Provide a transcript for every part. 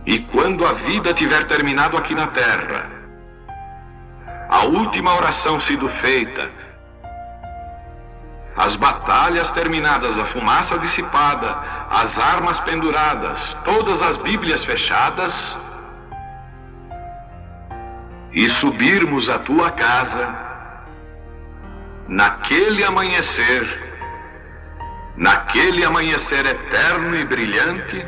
E quando a vida tiver terminado aqui na terra, a última oração sido feita, as batalhas terminadas, a fumaça dissipada, as armas penduradas, todas as Bíblias fechadas, e subirmos à tua casa, naquele amanhecer eterno e brilhante,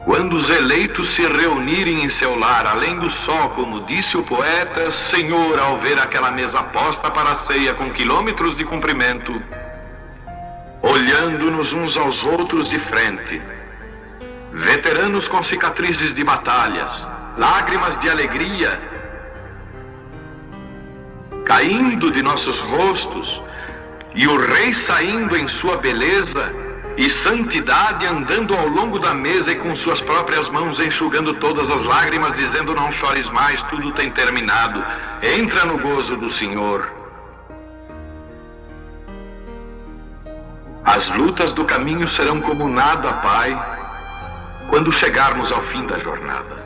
quando os eleitos se reunirem em seu lar, além do sol, como disse o poeta, Senhor, ao ver aquela mesa posta para a ceia com quilômetros de comprimento, olhando-nos uns aos outros de frente, veteranos com cicatrizes de batalhas, lágrimas de alegria caindo de nossos rostos, e o Rei saindo em sua beleza e santidade, andando ao longo da mesa e com suas próprias mãos enxugando todas as lágrimas, dizendo: não chores mais, tudo tem terminado, entra no gozo do Senhor. As lutas do caminho serão como nada, Pai, quando chegarmos ao fim da jornada.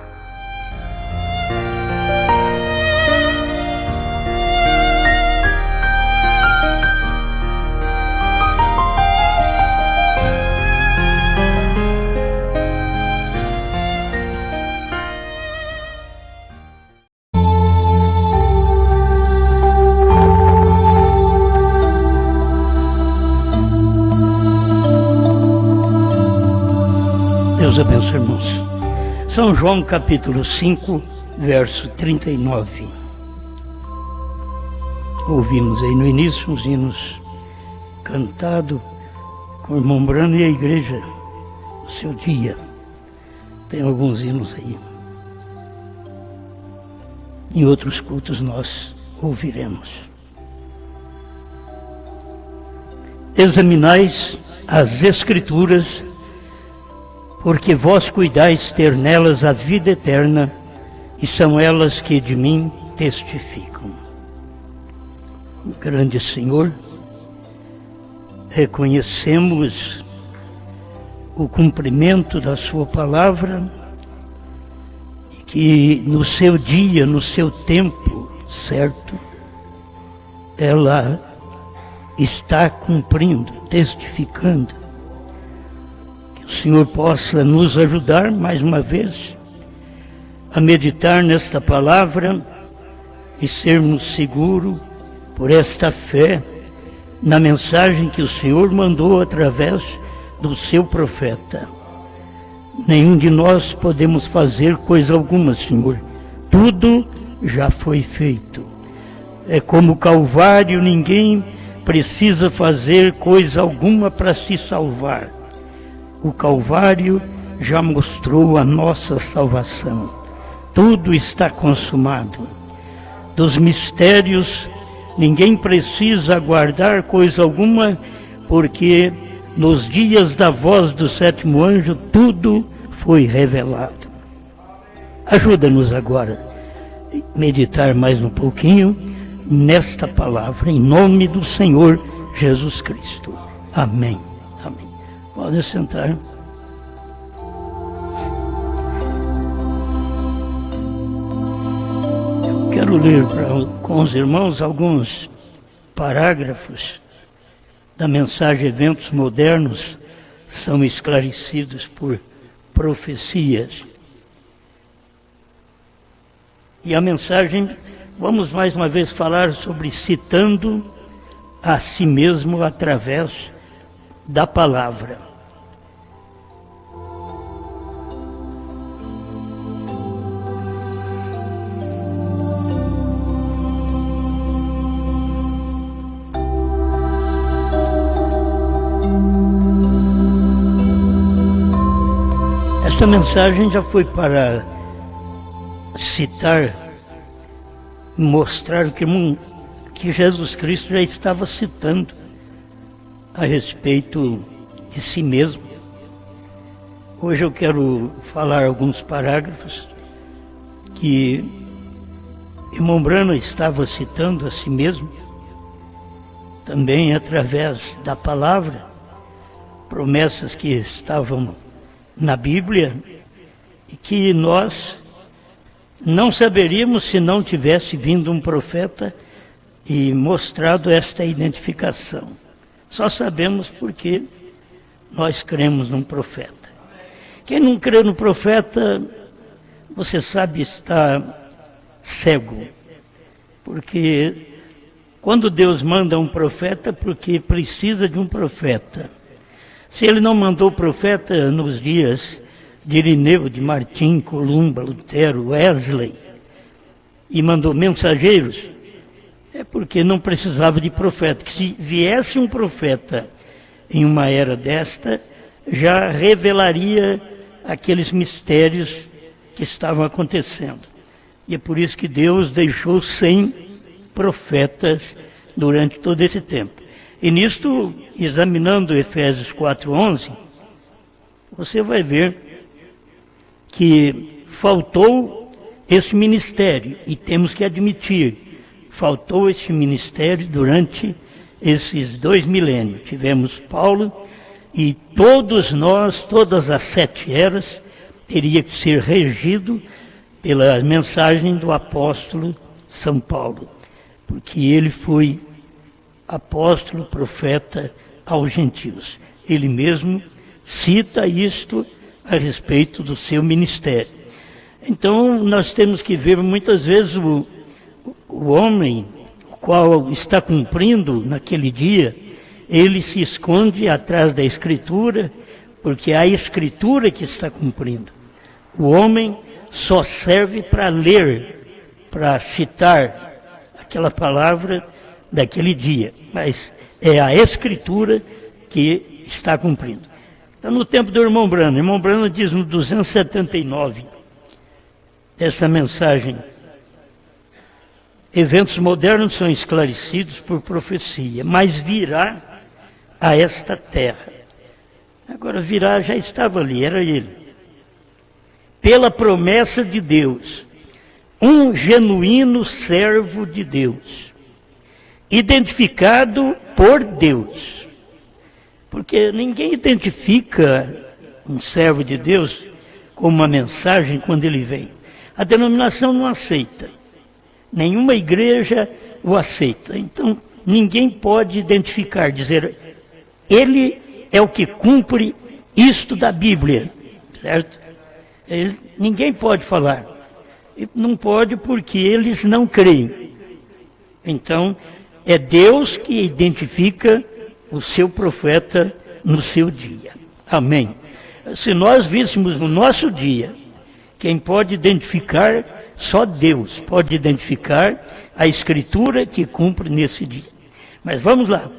Deus abençoe, irmãos. São João capítulo 5, verso 39. Ouvimos aí no início uns hinos cantados com o irmão Brano e a igreja no seu dia. Tem alguns hinos aí. Em outros cultos nós ouviremos. Examinais as Escrituras, porque vós cuidais ter nelas a vida eterna, e são elas que de mim testificam. Grande Senhor, reconhecemos o cumprimento da sua palavra, e que no seu dia, no seu tempo certo, ela está cumprindo, testificando. O Senhor possa nos ajudar, mais uma vez, a meditar nesta palavra e sermos seguros, por esta fé, na mensagem que o Senhor mandou através do seu profeta. Nenhum de nós podemos fazer coisa alguma, Senhor. Tudo já foi feito. É como o Calvário, ninguém precisa fazer coisa alguma para se salvar. O Calvário já mostrou a nossa salvação. Tudo está consumado. Dos mistérios, ninguém precisa aguardar coisa alguma, porque nos dias da voz do sétimo anjo, tudo foi revelado. Ajuda-nos agora a meditar mais um pouquinho nesta palavra, em nome do Senhor Jesus Cristo. Amém. Pode sentar. Eu quero ler com os irmãos alguns parágrafos da mensagem Eventos Modernos, são esclarecidos por profecias. E a mensagem, vamos mais uma vez falar sobre citando a si mesmo através da palavra. Esta mensagem já foi para citar, mostrar que Jesus Cristo já estava citando a respeito de si mesmo. Hoje eu quero falar alguns parágrafos que irmão Brano estava citando a si mesmo, também através da palavra, promessas que estavam na Bíblia e que nós não saberíamos se não tivesse vindo um profeta e mostrado esta identificação. Só sabemos porque nós cremos num profeta. Quem não crê no profeta, você sabe, está cego. Porque quando Deus manda um profeta, porque precisa de um profeta. Se ele não mandou profeta nos dias de Irineu, de Martim, Columba, Lutero, Wesley, e mandou mensageiros, é porque não precisava de profeta. Que se viesse um profeta em uma era desta, já revelaria aqueles mistérios que estavam acontecendo. E é por isso que Deus deixou 100 profetas durante todo esse tempo. E nisto, examinando Efésios 4:11, você vai ver que faltou esse ministério, e temos que admitir, faltou esse ministério durante esses 2 milênios. Tivemos Paulo, e todos nós, todas as 7 eras, teria que ser regido pela mensagem do apóstolo São Paulo, porque ele foi apóstolo, profeta aos gentios. Ele mesmo cita isto a respeito do seu ministério. Então, nós temos que ver muitas vezes o homem, o qual está cumprindo naquele dia, ele se esconde atrás da Escritura, porque é a Escritura que está cumprindo. O homem só serve para ler, para citar aquela palavra daquele dia, mas é a Escritura que está cumprindo. Então, no tempo do irmão Brano diz no 279, essa mensagem: eventos modernos são esclarecidos por profecia, mas virá a esta terra. Agora, virá já estava ali, era ele. Pela promessa de Deus, um genuíno servo de Deus, identificado por Deus. Porque ninguém identifica um servo de Deus com uma mensagem quando ele vem. A denominação não aceita. Nenhuma igreja o aceita. Então, ninguém pode identificar, dizer, ele é o que cumpre isto da Bíblia, certo? Ninguém pode falar. Não pode porque eles não creem. Então, é Deus que identifica o seu profeta no seu dia. Amém. Se nós víssemos no nosso dia, quem pode identificar, só Deus pode identificar a Escritura que cumpre nesse dia. Mas vamos lá.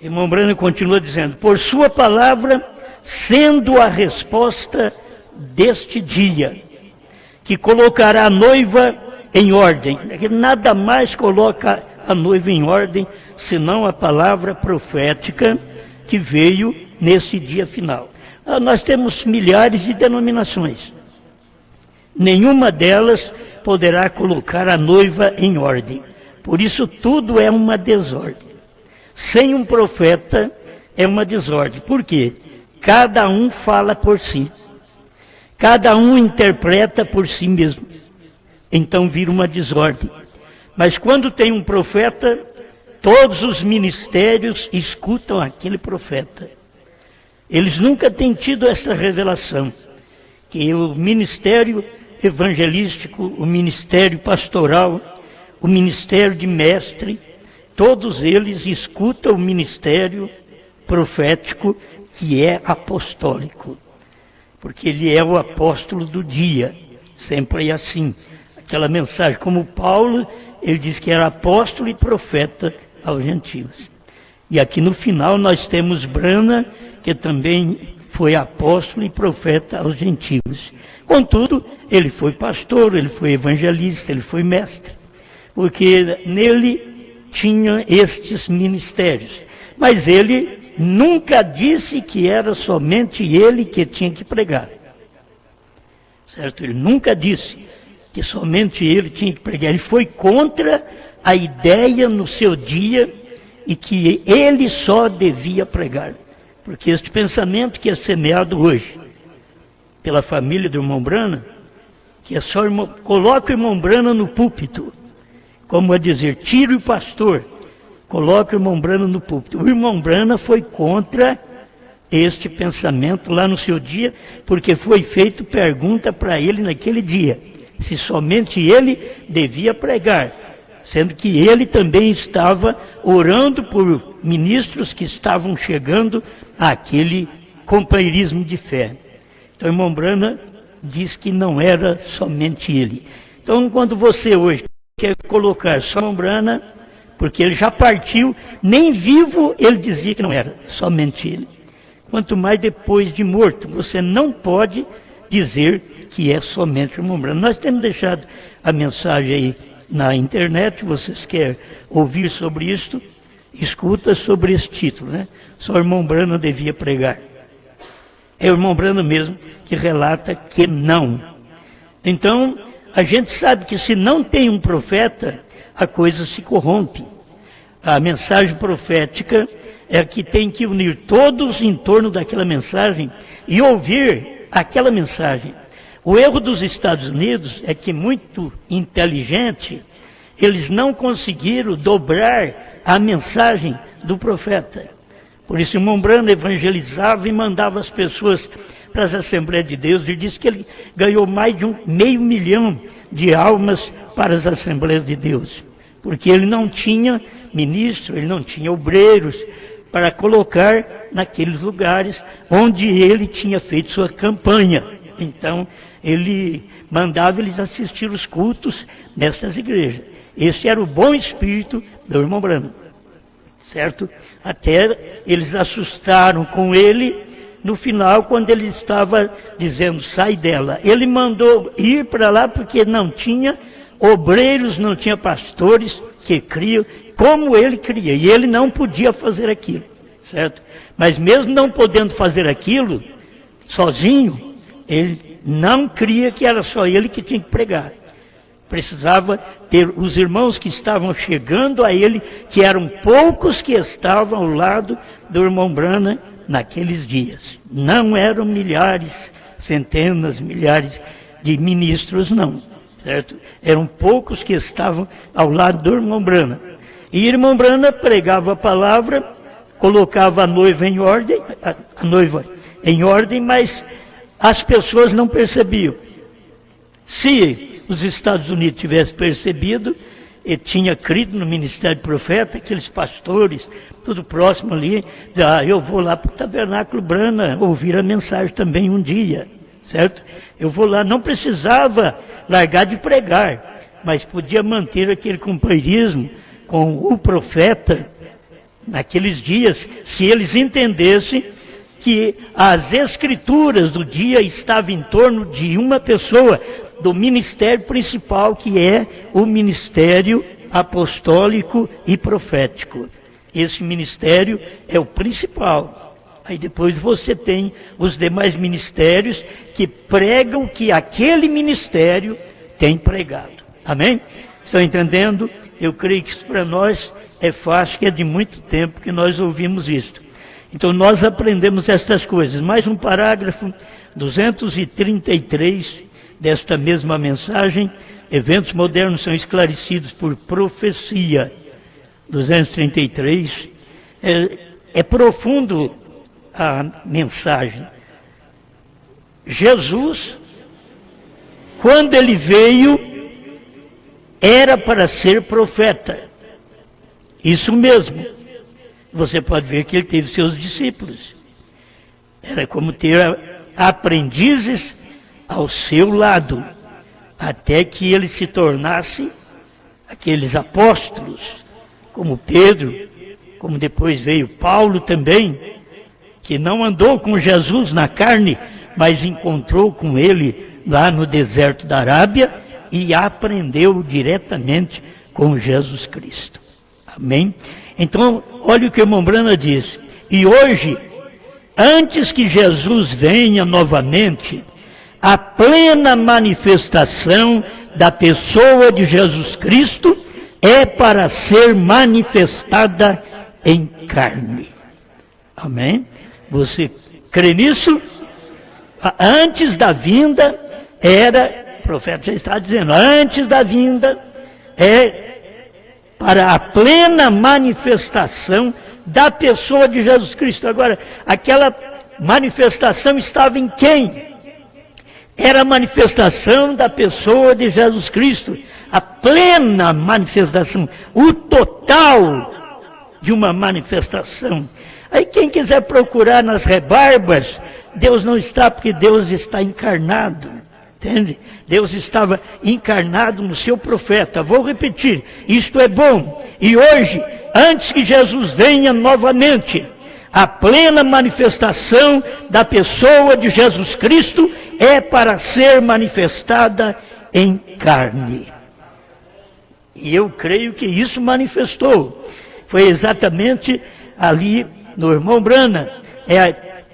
Irmão Brano continua dizendo: por sua palavra, sendo a resposta deste dia, que colocará a noiva em ordem. Nada mais coloca a noiva em ordem, senão a palavra profética que veio nesse dia final. Nós temos milhares de denominações. Nenhuma delas poderá colocar a noiva em ordem. Por isso tudo é uma desordem. Sem um profeta é uma desordem. Por quê? Cada um fala por si. Cada um interpreta por si mesmo. Então vira uma desordem. Mas quando tem um profeta, todos os ministérios escutam aquele profeta. Eles nunca têm tido essa revelação, que o ministério evangelístico, o ministério pastoral, o ministério de mestre, todos eles escutam o ministério profético, que é apostólico. Porque ele é o apóstolo do dia, sempre é assim. Aquela mensagem, como Paulo, ele diz que era apóstolo e profeta aos gentios. E aqui no final nós temos Brana, que também foi apóstolo e profeta aos gentios. Contudo, ele foi pastor, ele foi evangelista, ele foi mestre, porque nele tinha estes ministérios. Mas ele nunca disse que era somente ele que tinha que pregar. Certo? Ele nunca disse que somente ele tinha que pregar. Ele foi contra a ideia no seu dia e que ele só devia pregar. Porque este pensamento que é semeado hoje pela família do irmão Brana, que é só coloca o irmão Brana no púlpito, como a dizer, tira o pastor, coloca o irmão Brana no púlpito. O irmão Brana foi contra este pensamento lá no seu dia, porque foi feito pergunta para ele naquele dia, se somente ele devia pregar, sendo que ele também estava orando por ministros que estavam chegando àquele companheirismo de fé. Então, o irmão Brana diz que não era somente ele. Então, quando você hoje quer colocar só o irmão Brana, porque ele já partiu, nem vivo ele dizia que não era somente ele. Quanto mais depois de morto, você não pode dizer que é somente o irmão Brana. Nós temos deixado a mensagem aí na internet, vocês querem ouvir sobre isto, escuta sobre esse título, né? Só o irmão Brana devia pregar. É o irmão Brana mesmo que relata que não. Então, a gente sabe que se não tem um profeta, a coisa se corrompe. A mensagem profética é que tem que unir todos em torno daquela mensagem e ouvir aquela mensagem. O erro dos Estados Unidos é que, muito inteligente, eles não conseguiram dobrar a mensagem do profeta. Por isso, o irmão Brana evangelizava e mandava as pessoas para as Assembleias de Deus, e disse que ele ganhou mais de 500 mil de almas para as Assembleias de Deus, porque ele não tinha ministro, ele não tinha obreiros para colocar naqueles lugares onde ele tinha feito sua campanha. Então, ele mandava eles assistir os cultos nessas igrejas. Esse era o bom espírito do irmão Brana, certo? Até eles assustaram com ele no final, quando ele estava dizendo, sai dela. Ele mandou ir para lá porque não tinha obreiros, não tinha pastores que criam como ele cria. E ele não podia fazer aquilo, certo? Mas mesmo não podendo fazer aquilo, sozinho, ele não cria que era só ele que tinha que pregar. Precisava ter os irmãos que estavam chegando a ele, que eram poucos que estavam ao lado do irmão Brana naqueles dias. Não eram milhares, centenas, milhares de ministros, não, certo? Eram poucos que estavam ao lado do irmão Brana. E o irmão Brana pregava a palavra, colocava a noiva em ordem, mas as pessoas não percebiam. Se os Estados Unidos tivessem percebido, e tinha crido no ministério do profeta, aqueles pastores, tudo próximo ali, eu vou lá para o Tabernáculo Brana ouvir a mensagem também um dia, certo? Eu vou lá, não precisava largar de pregar, mas podia manter aquele companheirismo com o profeta naqueles dias, se eles entendessem que as escrituras do dia estavam em torno de uma pessoa, do ministério principal, que é o ministério apostólico e profético. Esse ministério é o principal. Aí depois você tem os demais ministérios que pregam que aquele ministério tem pregado. Amém? Estão entendendo? Eu creio que isso para nós é fácil, que é de muito tempo que nós ouvimos isto. Então nós aprendemos estas coisas. Mais um parágrafo, 233, desta mesma mensagem, eventos modernos são esclarecidos por profecia. 233, é profundo a mensagem. Jesus, quando ele veio, era para ser profeta. Isso mesmo. Você pode ver que ele teve seus discípulos. Era como ter aprendizes ao seu lado, até que ele se tornasse aqueles apóstolos, como Pedro, como depois veio Paulo também, que não andou com Jesus na carne, mas encontrou com ele lá no deserto da Arábia e aprendeu diretamente com Jesus Cristo. Amém? Então, olha o que o irmão Brana diz. E hoje, antes que Jesus venha novamente, a plena manifestação da pessoa de Jesus Cristo é para ser manifestada em carne. Amém? Você crê nisso? Antes da vinda era, o profeta já está dizendo, antes da vinda para a plena manifestação da pessoa de Jesus Cristo. Agora, aquela manifestação estava em quem? Era a manifestação da pessoa de Jesus Cristo, a plena manifestação, o total de uma manifestação. Aí quem quiser procurar nas rebarbas, Deus não está, porque Deus está encarnado, entende? Deus estava encarnado no seu profeta. Vou repetir, isto é bom. E hoje, antes que Jesus venha novamente, a plena manifestação da pessoa de Jesus Cristo é para ser manifestada em carne. E eu creio que isso manifestou. Foi exatamente ali no irmão Branham.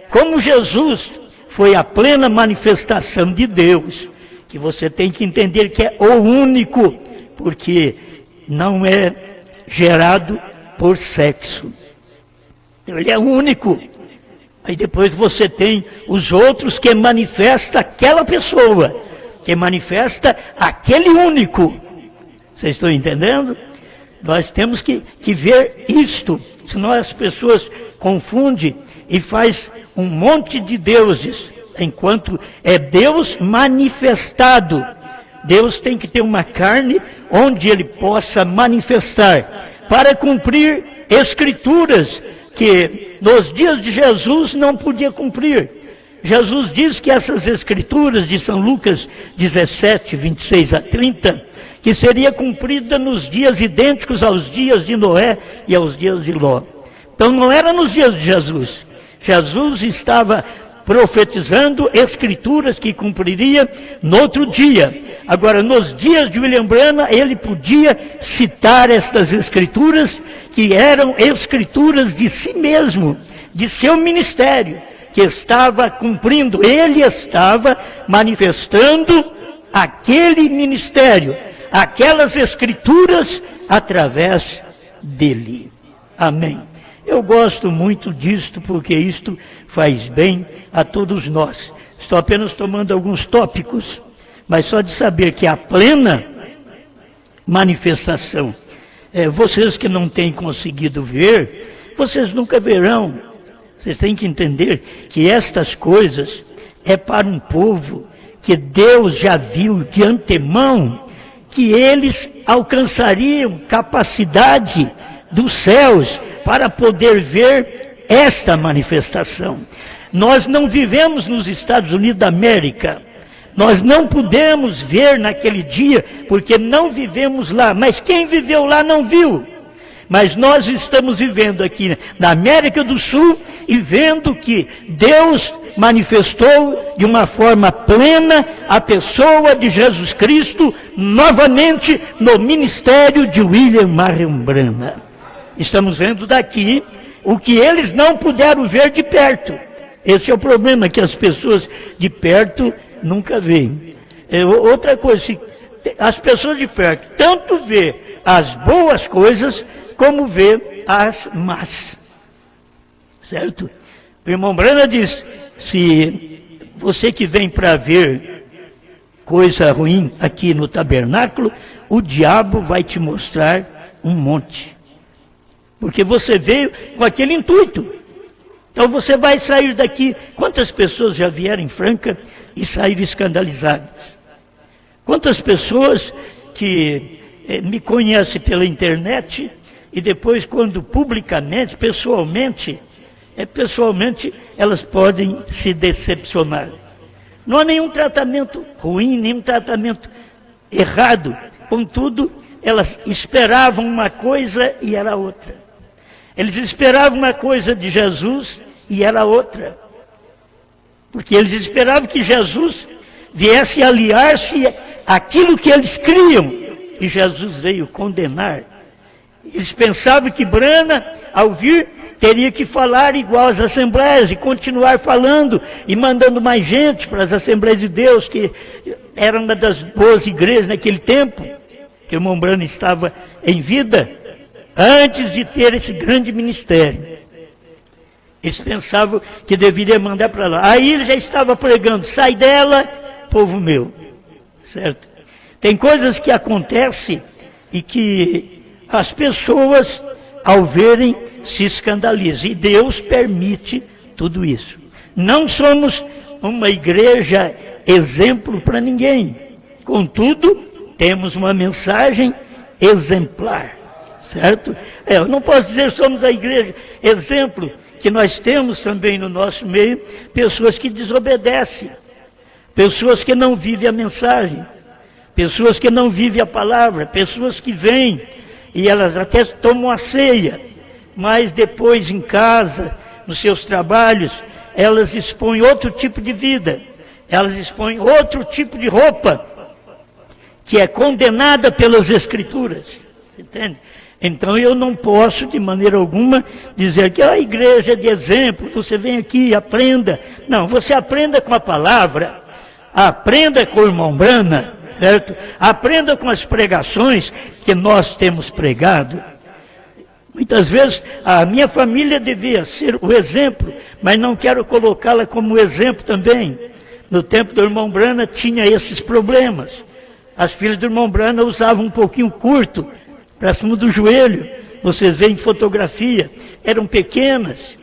Como Jesus foi a plena manifestação de Deus, que você tem que entender que é o único, porque não é gerado por sexo. Ele é único. Aí depois você tem os outros que manifesta aquela pessoa, que manifesta aquele único. Vocês estão entendendo? Nós temos que ver isto, senão as pessoas confundem e faz um monte de deuses, enquanto é Deus manifestado. Deus tem que ter uma carne onde ele possa manifestar, para cumprir escrituras que nos dias de Jesus não podia cumprir. Jesus diz que essas escrituras de São Lucas 17, 26 a 30, que seria cumprida nos dias idênticos aos dias de Noé e aos dias de Ló. Então não era nos dias de Jesus. Jesus estava profetizando escrituras que cumpriria no outro dia. Agora, nos dias de William Branham, ele podia citar estas escrituras, que eram escrituras de si mesmo, de seu ministério, que estava cumprindo. Ele estava manifestando aquele ministério, aquelas escrituras, através dele. Amém. Eu gosto muito disto, porque isto faz bem a todos nós. Estou apenas tomando alguns tópicos, mas só de saber que a plena manifestação, vocês que não têm conseguido ver, vocês nunca verão. Vocês têm que entender que estas coisas é para um povo que Deus já viu de antemão, que eles alcançariam capacidade dos céus para poder ver esta manifestação. Nós não vivemos nos Estados Unidos da América. Nós não pudemos ver naquele dia, porque não vivemos lá. Mas quem viveu lá não viu. Mas nós estamos vivendo aqui na América do Sul e vendo que Deus manifestou de uma forma plena a pessoa de Jesus Cristo novamente no ministério de William Marion Branham. Estamos vendo daqui o que eles não puderam ver de perto. Esse é o problema, que as pessoas de perto nunca veem. Outra coisa, as pessoas de perto tanto vê as boas coisas como vê as más. Certo? O irmão Branham diz, se você que vem para ver coisa ruim aqui no tabernáculo, o diabo vai te mostrar um monte. Porque você veio com aquele intuito. Então você vai sair daqui. Quantas pessoas já vieram em Franca e saíram escandalizadas? Quantas pessoas que me conhecem pela internet e depois, quando publicamente, pessoalmente, elas podem se decepcionar. Não há nenhum tratamento ruim, nenhum tratamento errado. Contudo, elas esperavam uma coisa e era outra. Eles esperavam uma coisa de Jesus e era outra. Porque eles esperavam que Jesus viesse aliar-se àquilo que eles criam. E Jesus veio condenar. Eles pensavam que Branham, ao vir, teria que falar igual às assembleias e continuar falando e mandando mais gente para as Assembleias de Deus, que era uma das boas igrejas naquele tempo, que o irmão Branham estava em vida, antes de ter esse grande ministério. Eles pensavam que deveria mandar para lá. Aí ele já estava pregando, sai dela, povo meu. Certo? Tem coisas que acontecem e que as pessoas, ao verem, se escandalizam. E Deus permite tudo isso. Não somos uma igreja exemplo para ninguém. Contudo, temos uma mensagem exemplar. Certo? Eu não posso dizer que somos a igreja exemplo, que nós temos também no nosso meio pessoas que desobedecem, pessoas que não vivem a mensagem, pessoas que não vivem a palavra, pessoas que vêm e elas até tomam a ceia, mas depois em casa, nos seus trabalhos, elas expõem outro tipo de vida, elas expõem outro tipo de roupa, que é condenada pelas Escrituras. Você entende? Então eu não posso de maneira alguma dizer que a igreja é de exemplo, você vem aqui e aprenda. Não, você aprenda com a palavra, aprenda com o irmão Brana, certo? Aprenda com as pregações que nós temos pregado. Muitas vezes a minha família devia ser o exemplo, mas não quero colocá-la como exemplo também. No tempo do irmão Brana tinha esses problemas. As filhas do irmão Brana usavam um pouquinho curto, para cima do joelho, vocês veem fotografia, eram pequenas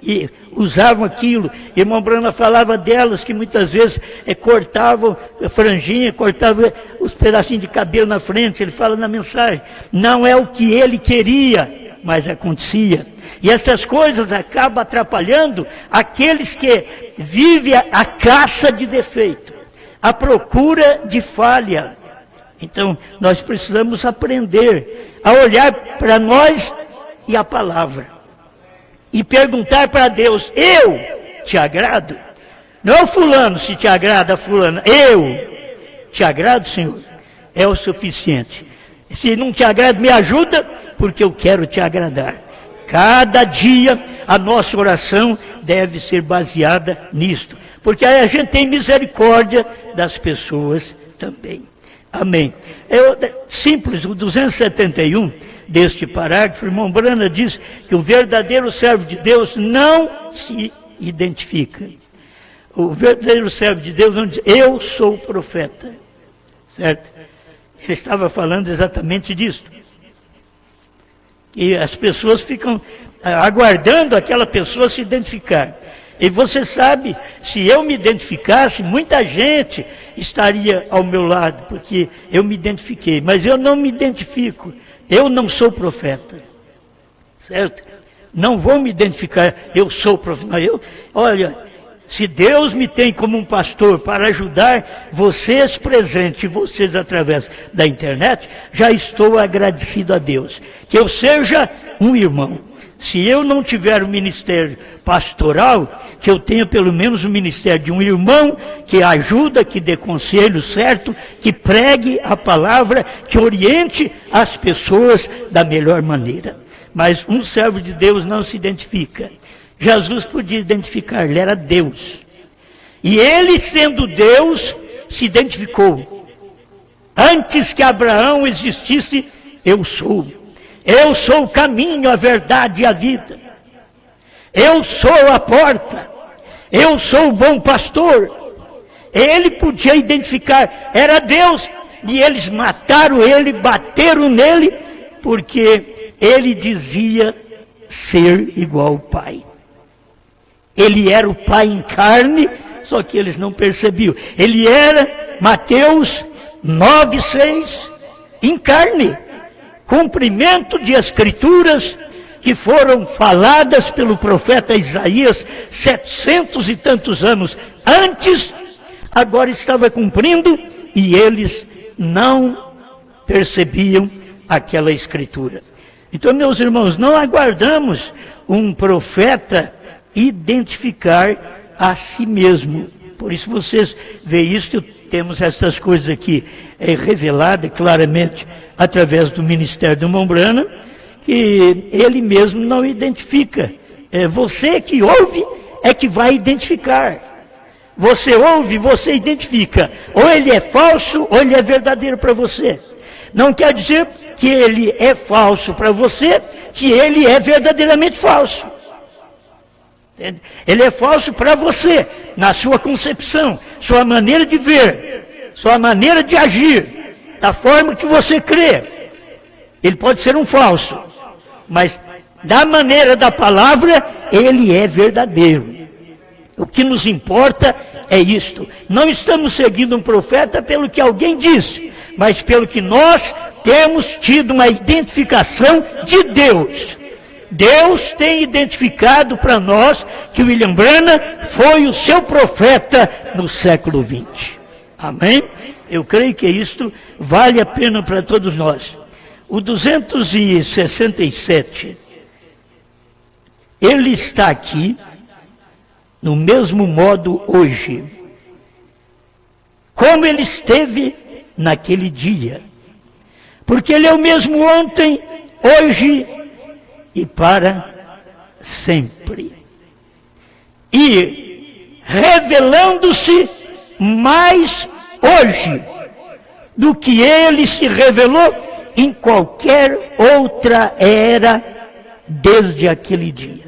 e usavam aquilo. Irmão Brana falava delas que muitas vezes cortavam a franjinha, cortavam os pedacinhos de cabelo na frente. Ele fala na mensagem, não é o que ele queria, mas acontecia. E essas coisas acabam atrapalhando aqueles que vivem a caça de defeito, a procura de falha. Então, nós precisamos aprender a olhar para nós e a palavra. E perguntar para Deus, eu te agrado? Não é o fulano se te agrada, a fulana. Eu te agrado, Senhor? É o suficiente. Se não te agrada, me ajuda, porque eu quero te agradar. Cada dia a nossa oração deve ser baseada nisto. Porque aí a gente tem misericórdia das pessoas também. Amém. Simples, o 271 deste parágrafo, o irmão Brana diz que o verdadeiro servo de Deus não se identifica. O verdadeiro servo de Deus não diz, eu sou profeta. Certo? Ele estava falando exatamente disso. E as pessoas ficam aguardando aquela pessoa se identificar. E você sabe, se eu me identificasse, muita gente estaria ao meu lado, porque eu me identifiquei. Mas eu não me identifico, eu não sou profeta, certo? Não vou me identificar, eu sou profeta. Olha, se Deus me tem como um pastor para ajudar vocês presentes, vocês através da internet, já estou agradecido a Deus. Que eu seja um irmão. Se eu não tiver o ministério pastoral, que eu tenha pelo menos o ministério de um irmão que ajuda, que dê conselho certo, que pregue a palavra, que oriente as pessoas da melhor maneira. Mas um servo de Deus não se identifica. Jesus podia identificar, ele era Deus. E ele, sendo Deus, se identificou. Antes que Abraão existisse, eu sou. Eu sou o caminho, a verdade e a vida. Eu sou a porta. Eu sou o bom pastor. Ele podia identificar, era Deus. E eles mataram ele, bateram nele, porque ele dizia ser igual ao Pai. Ele era o Pai em carne, só que eles não percebiam. Ele era, Mateus 9:6, em carne. Cumprimento de escrituras que foram faladas pelo profeta Isaías 700 e tantos anos antes, agora estava cumprindo e eles não percebiam aquela escritura. Então, meus irmãos, não aguardamos um profeta identificar a si mesmo. Por isso vocês veem isso, temos essas coisas aqui reveladas claramente através do ministério do irmão Brana, que ele mesmo não identifica. Você que ouve é que vai identificar. Você ouve, você identifica. Ou ele é falso, ou ele é verdadeiro para você. Não quer dizer que ele é falso para você, que ele é verdadeiramente falso. Entende? Ele é falso para você, na sua concepção, sua maneira de ver, sua maneira de agir, da forma que você crê. Ele pode ser um falso, mas da maneira da palavra, ele é verdadeiro. O que nos importa é isto. Não estamos seguindo um profeta pelo que alguém disse, mas pelo que nós temos tido uma identificação de Deus. Deus tem identificado para nós que William Branham foi o seu profeta no século XX. Amém? Eu creio que isto vale a pena para todos nós. O 267, ele está aqui no mesmo modo hoje, como ele esteve naquele dia. Porque ele é o mesmo ontem, hoje e para sempre. E revelando-se mais hoje do que ele se revelou em qualquer outra era desde aquele dia.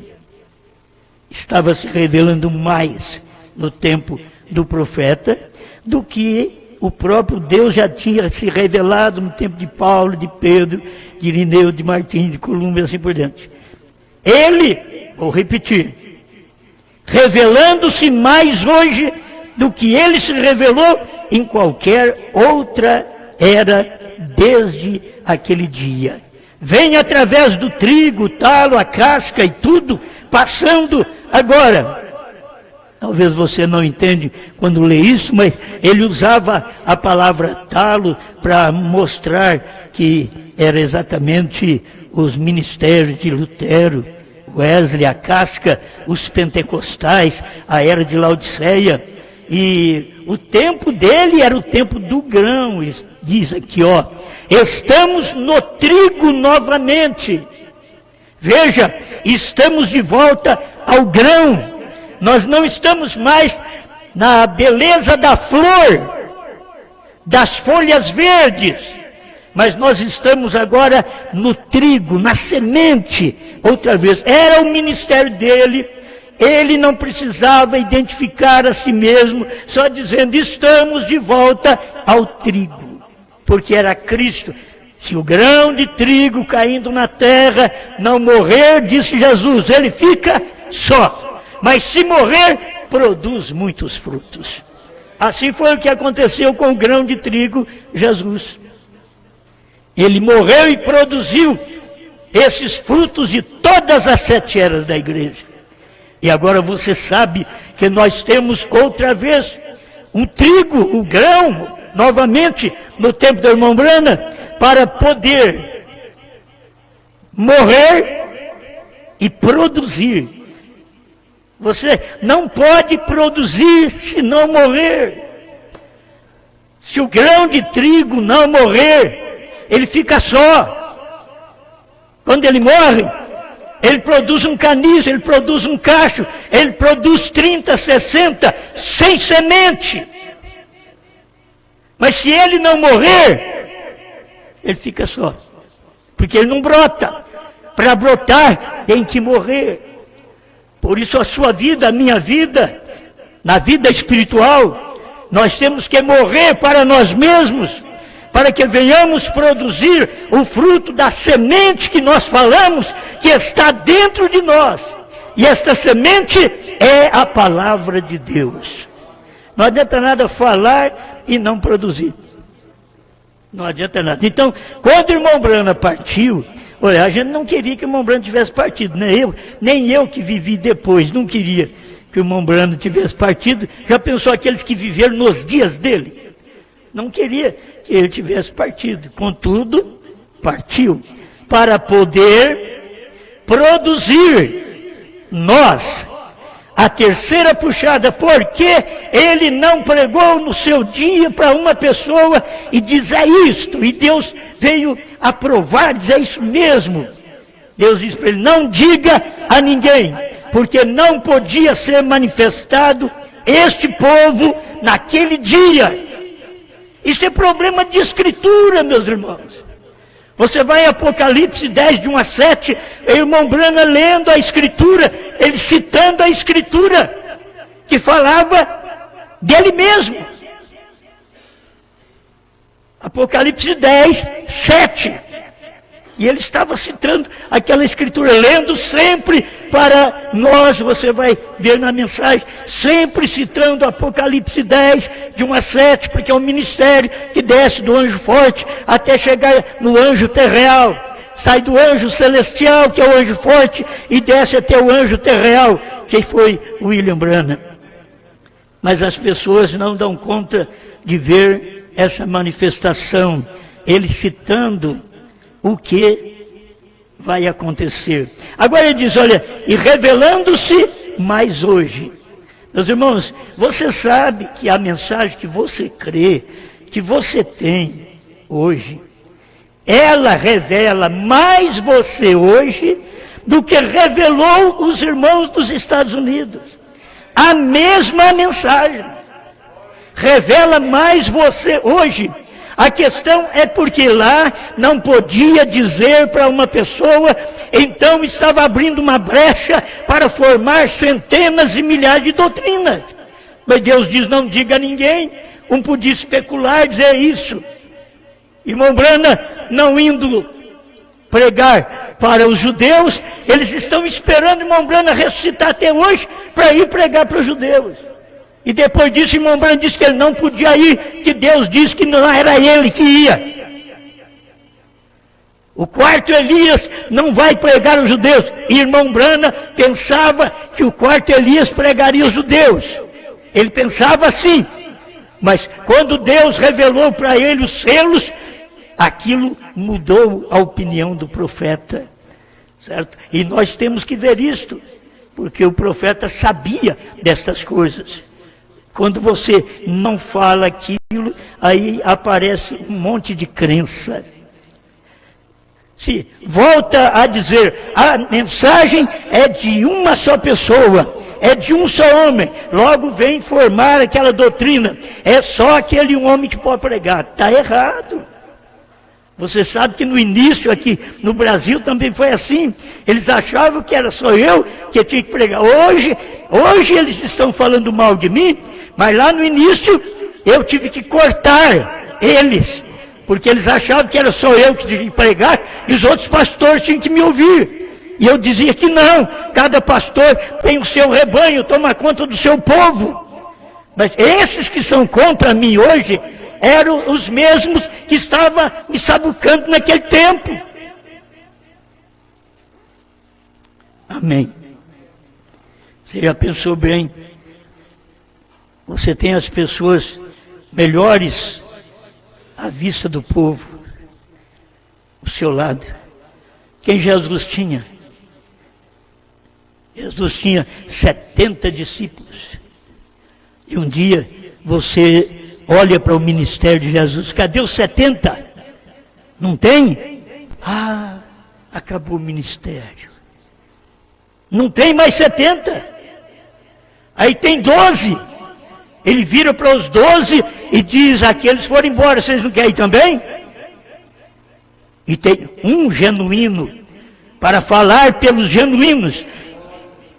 Estava se revelando mais no tempo do profeta do que o próprio Deus já tinha se revelado no tempo de Paulo, de Pedro, de Irineu, de Martim, de Columba e assim por diante. Ele, vou repetir, revelando-se mais hoje do que ele se revelou em qualquer outra era desde aquele dia. Vem através do trigo, o talo, a casca e tudo, passando agora. Talvez você não entende quando lê isso, mas ele usava a palavra talo para mostrar que era exatamente os ministérios de Lutero, Wesley, a casca, os pentecostais, a era de Laodiceia. E o tempo dele era o tempo do grão. Diz aqui, ó, estamos no trigo novamente. Veja, estamos de volta ao grão. Nós não estamos mais na beleza da flor, das folhas verdes, mas nós estamos agora no trigo, na semente, outra vez. Era o ministério dele, ele não precisava identificar a si mesmo, só dizendo, estamos de volta ao trigo, porque era Cristo. Se o grão de trigo caindo na terra não morrer, disse Jesus, ele fica só. Mas se morrer, produz muitos frutos. Assim foi o que aconteceu com o grão de trigo, Jesus. Ele morreu e produziu esses frutos de todas as 7 eras da igreja. E agora você sabe que nós temos outra vez um trigo, um grão, novamente, no tempo do irmão Branham, para poder morrer e produzir. Você não pode produzir se não morrer. Se o grão de trigo não morrer, ele fica só. Quando ele morre, ele produz um caniço, ele produz um cacho, ele produz 30, 60, sem semente. Mas se ele não morrer, ele fica só. Porque ele não brota. Para brotar, tem que morrer. Por isso a sua vida, a minha vida, na vida espiritual, nós temos que morrer para nós mesmos, para que venhamos produzir o fruto da semente que nós falamos, que está dentro de nós. E esta semente é a palavra de Deus. Não adianta nada falar e não produzir. Não adianta nada. Então, quando o irmão Branham partiu, olha, a gente não queria que o irmão Branham tivesse partido, nem eu que vivi depois, não queria que o irmão Branham tivesse partido. Já pensou aqueles que viveram nos dias dele? Não queria que ele tivesse partido. Contudo, partiu para poder produzir nós a terceira puxada, porque ele não pregou no seu dia para uma pessoa e diz, é isto, e Deus veio aprovar, diz, é isso mesmo. Deus disse para ele, não diga a ninguém, porque não podia ser manifestado este povo naquele dia. Isso é problema de escritura, meus irmãos. Você vai em Apocalipse 10, de 1 a 7, o irmão Branham lendo a Escritura, ele citando a Escritura, que falava dele mesmo. Apocalipse 10, 7. E ele estava citando aquela Escritura, lendo sempre para nós, você vai ver na mensagem, sempre citando Apocalipse 10, de 1 a 7, porque é um ministério que desce do anjo forte até chegar no anjo terreal. Sai do anjo celestial, que é o anjo forte, e desce até o anjo terreal, que foi William Branham. Mas as pessoas não dão conta de ver essa manifestação, ele citando o que vai acontecer. Agora ele diz, olha, e revelando-se mais hoje. Meus irmãos, você sabe que a mensagem que você crê, que você tem hoje, ela revela mais você hoje do que revelou os irmãos dos Estados Unidos. A mesma mensagem revela mais você hoje. A questão é porque lá não podia dizer para uma pessoa, então estava abrindo uma brecha para formar centenas e milhares de doutrinas. Mas Deus diz, não diga a ninguém. Um podia especular, dizer isso. Irmão Branham, não indo pregar para os judeus, eles estão esperando o irmão Branham ressuscitar até hoje para ir pregar para os judeus. E depois disso, o irmão Branham disse que ele não podia ir, que Deus disse que não era ele que ia. O quarto Elias não vai pregar os judeus. E irmão Branham pensava que o quarto Elias pregaria os judeus. Ele pensava assim. Mas quando Deus revelou para ele os selos, aquilo mudou a opinião do profeta. Certo? E nós temos que ver isto, porque o profeta sabia destas coisas. Quando você não fala aquilo, aí aparece um monte de crença. Se volta a dizer, a mensagem é de uma só pessoa, é de um só homem, logo vem formar aquela doutrina, é só aquele homem que pode pregar. Está errado. Você sabe que no início aqui no Brasil também foi assim. Eles achavam que era só eu que tinha que pregar. Hoje eles estão falando mal de mim, mas lá no início eu tive que cortar eles, porque eles achavam que era só eu que tinha que pregar e os outros pastores tinham que me ouvir. E eu dizia que não, cada pastor tem o seu rebanho, toma conta do seu povo. Mas esses que são contra mim hoje eram os mesmos que estavam me sabucando naquele tempo. Amém. Você já pensou bem? Você tem as pessoas melhores à vista do povo, ao seu lado. Quem Jesus tinha? Jesus tinha 70 discípulos. E um dia você olha para o ministério de Jesus, cadê os 70? Não tem? Ah, acabou o ministério. Não tem mais 70. Aí tem 12. Ele vira para os 12 e diz, aqueles foram embora, vocês não querem ir também? E tem um genuíno para falar pelos genuínos.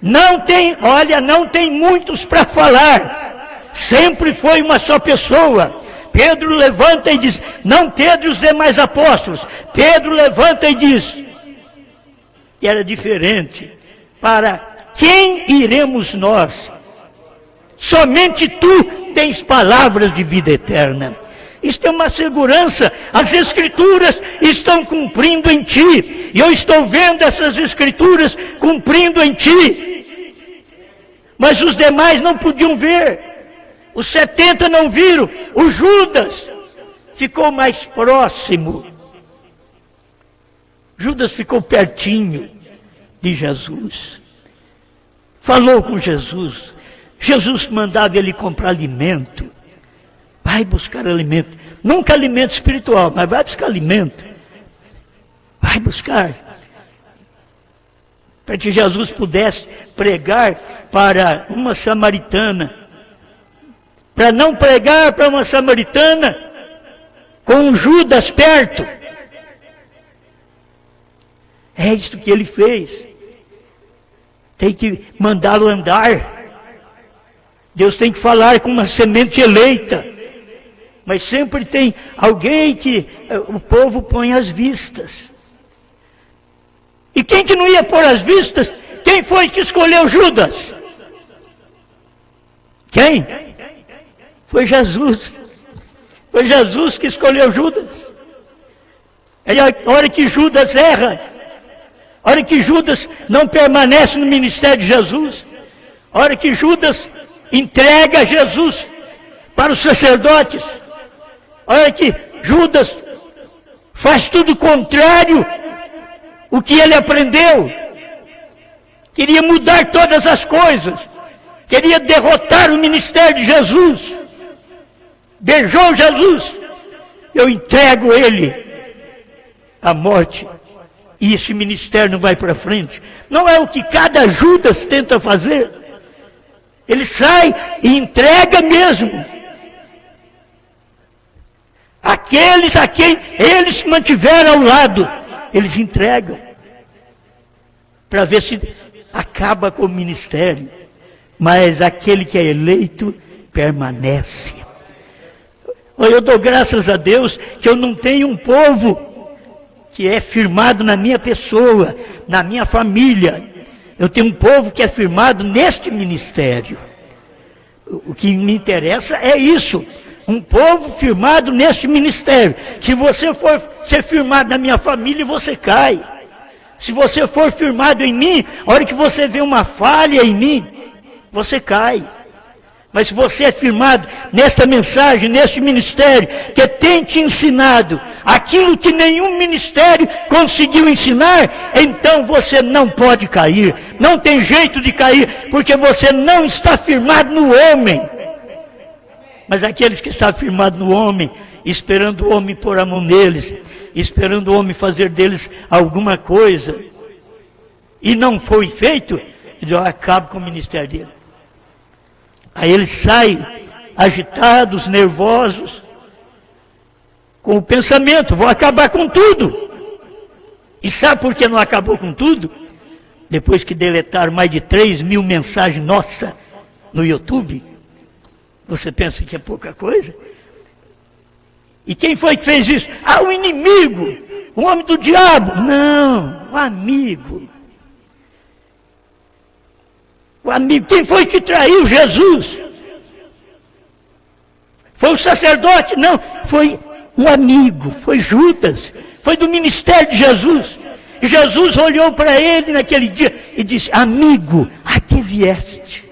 Não tem, olha, não tem muitos para falar. Sempre foi uma só pessoa. Pedro levanta e diz, não Pedro e os demais apóstolos. Pedro levanta e diz, que era diferente. Para quem iremos nós? Somente tu tens palavras de vida eterna. Isto é uma segurança. As Escrituras estão cumprindo em ti. E eu estou vendo essas Escrituras cumprindo em ti. Mas os demais não podiam ver. Os 70 não viram. O Judas ficou mais próximo. Judas ficou pertinho de Jesus. Falou com Jesus. Jesus mandava ele comprar alimento. Vai buscar alimento. Nunca alimento espiritual, mas vai buscar alimento. Vai buscar. Para que Jesus pudesse pregar para uma samaritana. Para não pregar para uma samaritana com um Judas perto. É isso que ele fez. Tem que mandá-lo andar. Deus tem que falar com uma semente eleita. Mas sempre tem alguém que o povo põe às vistas. E quem que não ia pôr às vistas? Quem foi que escolheu Judas? Quem? Foi Jesus. Foi Jesus que escolheu Judas. É a hora que Judas erra, a hora que Judas não permanece no ministério de Jesus, a hora que Judas entrega Jesus para os sacerdotes, a hora que Judas faz tudo contrário o que ele aprendeu, queria mudar todas as coisas, queria derrotar o ministério de Jesus, beijou Jesus, eu entrego ele à morte, e esse ministério não vai para frente. Não é o que cada Judas tenta fazer. Ele sai e entrega mesmo. Aqueles a quem eles se mantiveram ao lado, eles entregam, para ver se acaba com o ministério. Mas aquele que é eleito permanece. Eu dou graças a Deus que eu não tenho um povo que é firmado na minha pessoa, na minha família. Eu tenho um povo que é firmado neste ministério. O que me interessa é isso. Um povo firmado neste ministério. Se você for ser firmado na minha família, você cai. Se você for firmado em mim, a hora que você vê uma falha em mim, você cai. Mas se você é firmado nesta mensagem, neste ministério, que tem te ensinado aquilo que nenhum ministério conseguiu ensinar, então você não pode cair. Não tem jeito de cair, porque você não está firmado no homem. Mas aqueles que estão firmados no homem, esperando o homem pôr a mão neles, esperando o homem fazer deles alguma coisa, e não foi feito, eu acabo com o ministério dele. Aí eles saem agitados, nervosos, com o pensamento, vou acabar com tudo. E sabe por que não acabou com tudo? Depois que deletaram mais de 3.000 mensagens nossas no YouTube, você pensa que é pouca coisa? E quem foi que fez isso? Ah, o inimigo, o homem do diabo. Não, o amigo. O amigo, quem foi que traiu Jesus? Foi o sacerdote? Não, foi o amigo, foi Judas, foi do ministério de Jesus. E Jesus olhou para ele naquele dia e disse: amigo, a que vieste?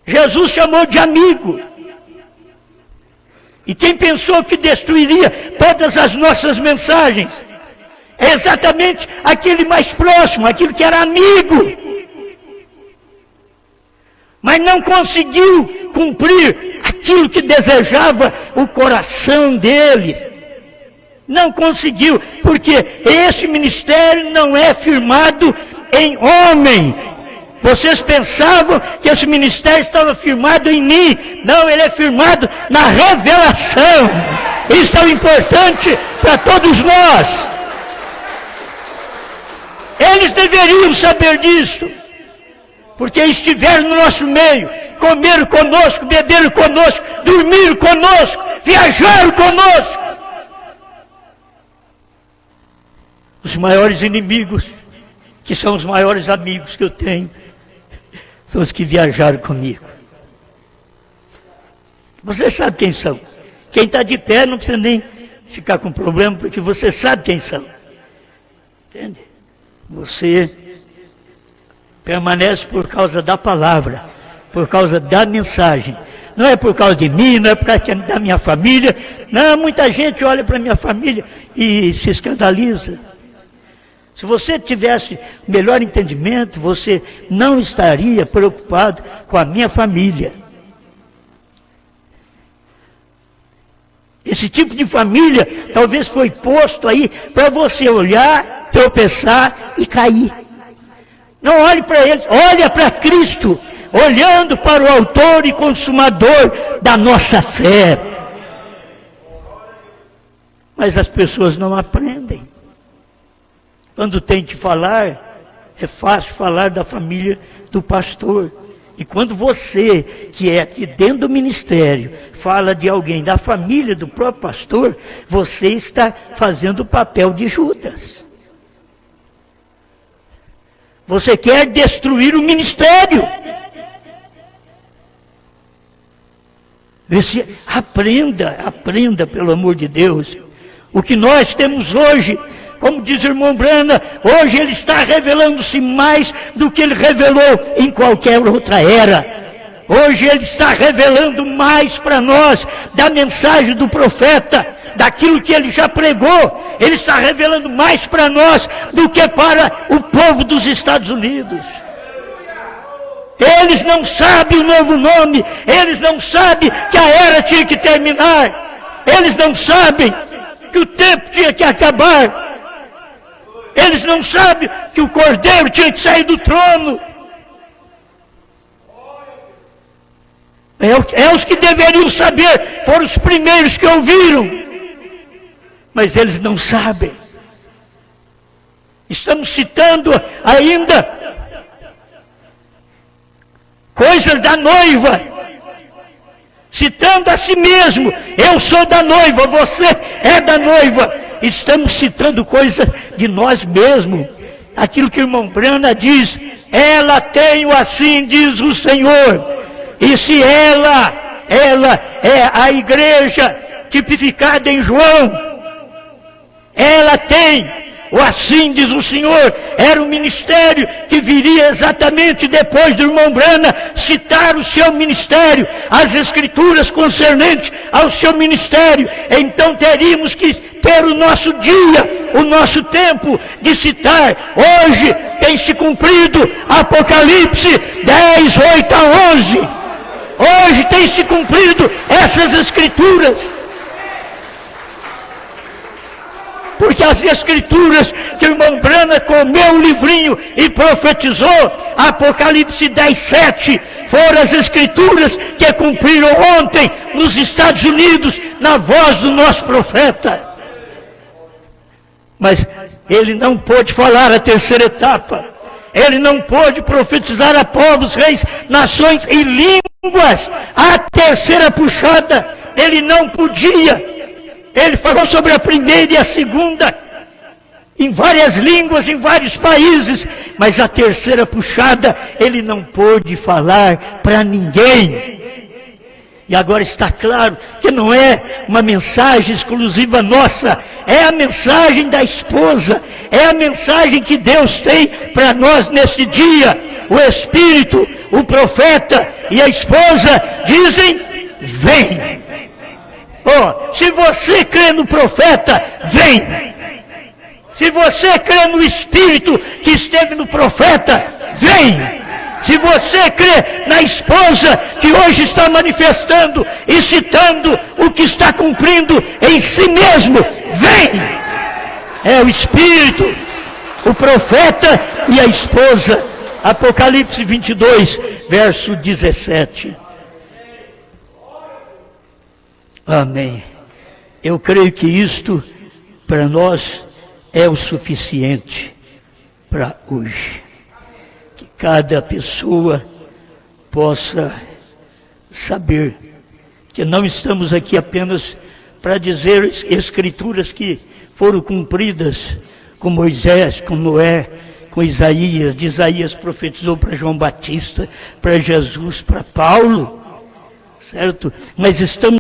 Jesus chamou de amigo. E quem pensou que destruiria todas as nossas mensagens é exatamente aquele mais próximo, aquele que era amigo. Mas não conseguiu cumprir aquilo que desejava o coração dele. Não conseguiu, porque esse ministério não é firmado em homem. Vocês pensavam que esse ministério estava firmado em mim. Não, ele é firmado na revelação. Isso é importante para todos nós. Eles deveriam saber disso, porque estiveram no nosso meio, comeram conosco, beberam conosco, dormiram conosco, viajaram conosco. Os maiores inimigos, que são os maiores amigos que eu tenho, são os que viajaram comigo. Você sabe quem são. Quem está de pé não precisa nem ficar com problema, porque você sabe quem são. Entende? Você permanece por causa da palavra, por causa da mensagem. Não é por causa de mim, não é por causa da minha família. Não, muita gente olha para a minha família e se escandaliza. Se você tivesse melhor entendimento, você não estaria preocupado com a minha família. Esse tipo de família talvez foi posto aí para você olhar, tropeçar e cair. Não olhe para eles, olha para Cristo, olhando para o autor e consumador da nossa fé. Mas as pessoas não aprendem. Quando tem que falar, é fácil falar da família do pastor. E quando você, que é aqui dentro do ministério, fala de alguém da família do próprio pastor, você está fazendo o papel de Judas. Você quer destruir o ministério. Aprenda, pelo amor de Deus. O que nós temos hoje, como diz o irmão Brana, hoje ele está revelando-se mais do que ele revelou em qualquer outra era. Hoje ele está revelando mais para nós da mensagem do profeta, daquilo que ele já pregou. Ele está revelando mais para nós do que para o povo dos Estados Unidos. Eles não sabem o novo nome, eles não sabem que a era tinha que terminar, eles não sabem que o tempo tinha que acabar, eles não sabem que o Cordeiro tinha que sair do trono. É os que deveriam saber, foram os primeiros que ouviram, mas eles não sabem. Estamos citando ainda coisas da noiva, citando a si mesmo. Eu sou da noiva, você é da noiva. Estamos citando coisas de nós mesmos. Aquilo que o irmão Brana diz, ela tem assim, diz o Senhor. E se ela é a igreja tipificada em João, ela tem o assim diz o Senhor, era o ministério que viria exatamente depois do irmão Brana citar o seu ministério, as escrituras concernentes ao seu ministério. Então teríamos que ter o nosso dia, o nosso tempo de citar. Hoje tem se cumprido Apocalipse 10, 8 a 11. Hoje tem se cumprido essas escrituras. Porque as escrituras que o irmão Brana comeu o livrinho e profetizou, Apocalipse 10, 7, foram as escrituras que cumpriram ontem nos Estados Unidos, na voz do nosso profeta. Mas ele não pôde falar a terceira etapa. Ele não pôde profetizar a povos, reis, nações e línguas. A terceira puxada, ele não podia. Ele falou sobre a primeira e a segunda, em várias línguas, em vários países, mas a terceira puxada, ele não pôde falar para ninguém. E agora está claro que não é uma mensagem exclusiva nossa, é a mensagem da esposa, é a mensagem que Deus tem para nós nesse dia. O Espírito, o profeta e a esposa dizem, vem. Oh, se você crê no profeta, vem. Se você crê no Espírito que esteve no profeta, vem. Se você crê na esposa que hoje está manifestando e citando o que está cumprindo em si mesmo, vem. É o Espírito, o profeta e a esposa. Apocalipse 22, verso 17. Amém. Eu creio que isto para nós é o suficiente para hoje. Que cada pessoa possa saber que não estamos aqui apenas para dizer escrituras que foram cumpridas com Moisés, com Noé, com Isaías. De Isaías profetizou para João Batista, para Jesus, para Paulo, certo? Mas estamos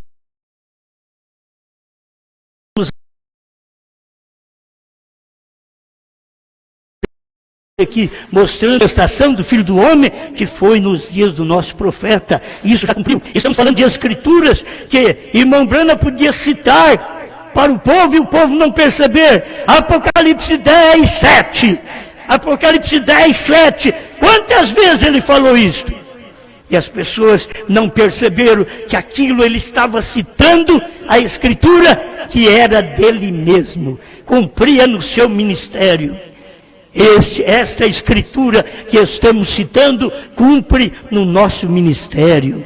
aqui mostrando a manifestação do Filho do Homem que foi nos dias do nosso profeta. Isso já cumpriu. Estamos falando de escrituras que irmão Brana podia citar para o povo e o povo não perceber. Apocalipse 10, 7. Apocalipse 10, 7. Quantas vezes ele falou isso? E as pessoas não perceberam que aquilo ele estava citando a escritura que era dele mesmo. Cumpria no seu ministério. Esta escritura que estamos citando cumpre no nosso ministério.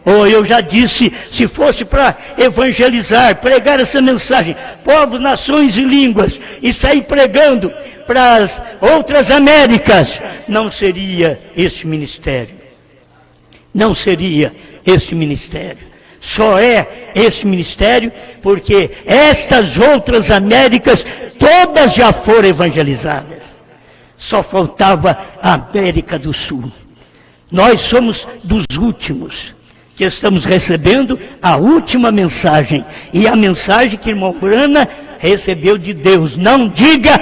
Ou eu já disse, se fosse para evangelizar, pregar essa mensagem, povos, nações e línguas, e sair pregando para as outras Américas, não seria esse ministério. Não seria esse ministério. Só é esse ministério porque estas outras Américas todas já foram evangelizadas. Só faltava a América do Sul. Nós somos dos últimos que estamos recebendo a última mensagem. E a mensagem que o irmão Brana recebeu de Deus. Não diga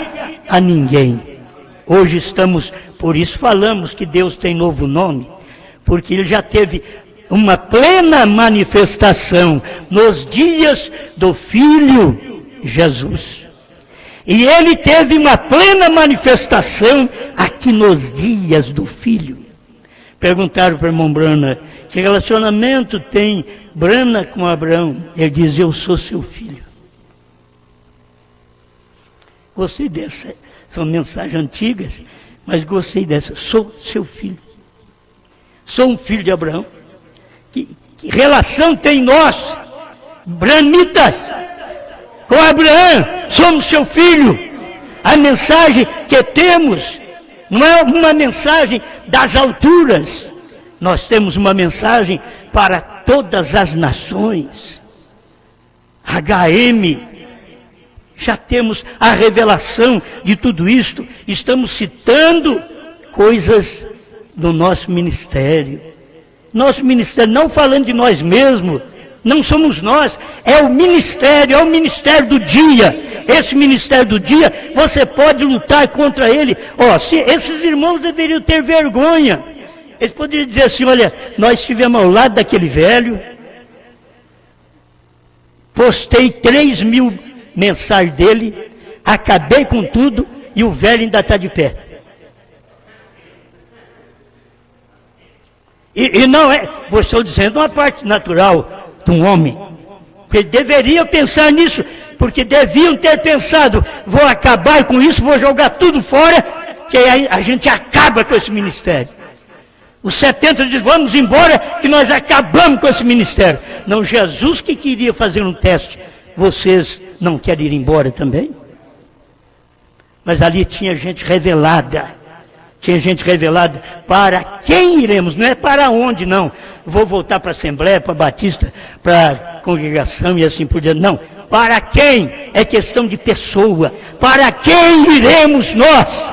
a ninguém. Hoje estamos, por isso falamos que Deus tem novo nome. Porque ele já teve uma plena manifestação nos dias do Filho Jesus. E ele teve uma plena manifestação aqui nos dias do Filho. Perguntaram para o irmão Brana, que relacionamento tem Brana com Abraão? Ele diz, eu sou seu filho. Gostei dessa, são mensagens antigas, mas gostei dessa, sou seu filho. Sou um filho de Abraão. Que relação tem nós, branitas, com Abraão? Somos seu filho. A mensagem que temos não é uma mensagem das alturas. Nós temos uma mensagem para todas as nações. HM, já temos a revelação de tudo isto. Estamos citando coisas do nosso ministério. Nosso ministério, não falando de nós mesmos, não somos nós, é o ministério do dia. Esse ministério do dia, você pode lutar contra ele. Esses irmãos deveriam ter vergonha. Eles poderiam dizer assim, olha, nós estivemos ao lado daquele velho, postei 3.000 mensagens dele, acabei com tudo, e o velho ainda está de pé. E não é, vou estou dizendo uma parte natural de um homem, porque deveriam pensar nisso, porque deviam ter pensado, vou acabar com isso, vou jogar tudo fora, que aí a gente acaba com esse ministério. Os 70 dizem, vamos embora, que nós acabamos com esse ministério. Não, Jesus que queria fazer um teste, vocês não querem ir embora também? Mas ali tinha gente revelada. Tinha gente revelada para quem iremos, não é para onde, não. Vou voltar para a Assembleia, para a Batista, para a congregação e assim por diante. Não, para quem? É questão de pessoa. Para quem iremos nós?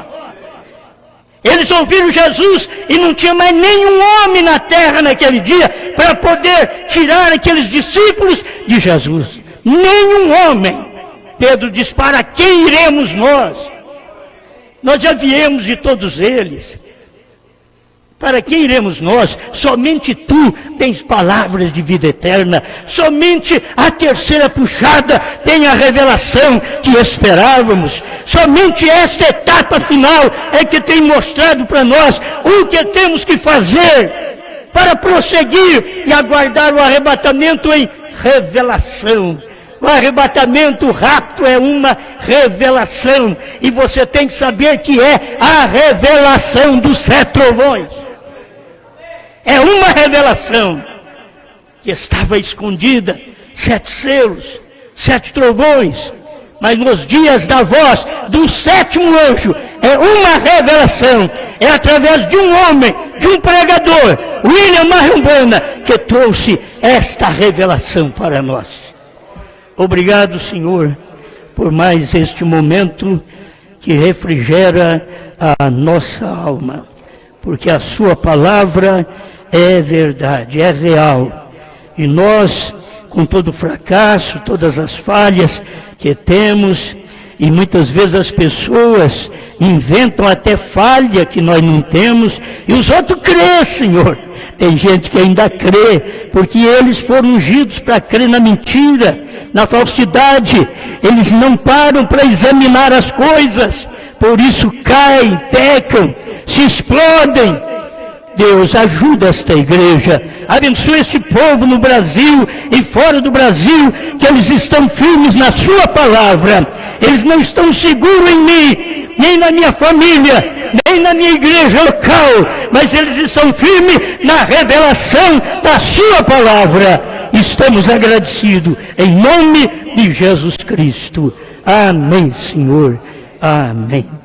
Eles ouviram Jesus e não tinha mais nenhum homem na terra naquele dia para poder tirar aqueles discípulos de Jesus. Nenhum homem. Pedro diz, para quem iremos nós? Nós já viemos de todos eles. Para quem iremos nós? Somente tu tens palavras de vida eterna. Somente a terceira puxada tem a revelação que esperávamos. Somente esta etapa final é que tem mostrado para nós o que temos que fazer para prosseguir e aguardar o arrebatamento em revelação. O arrebatamento, o rapto é uma revelação. E você tem que saber que é a revelação dos 7 trovões. É uma revelação que estava escondida, 7 selos, 7 trovões. Mas nos dias da voz do 7º anjo, é uma revelação. É através de um homem, de um pregador, William Marion Branham, que trouxe esta revelação para nós. Obrigado, Senhor, por mais este momento que refrigera a nossa alma, porque a sua palavra é verdade, é real. E nós, com todo o fracasso, todas as falhas que temos, e muitas vezes as pessoas inventam até falha que nós não temos, e os outros crêem, Senhor. Tem gente que ainda crê, porque eles foram ungidos para crer na mentira, na falsidade. Eles não param para examinar as coisas, por isso caem, pecam, se explodem. Deus, ajuda esta igreja, abençoa esse povo no Brasil e fora do Brasil, que eles estão firmes na sua palavra. Eles não estão seguros em mim, nem na minha família, nem na minha igreja local, mas eles estão firmes na revelação da sua palavra. Estamos agradecidos em nome de Jesus Cristo. Amém, Senhor. Amém.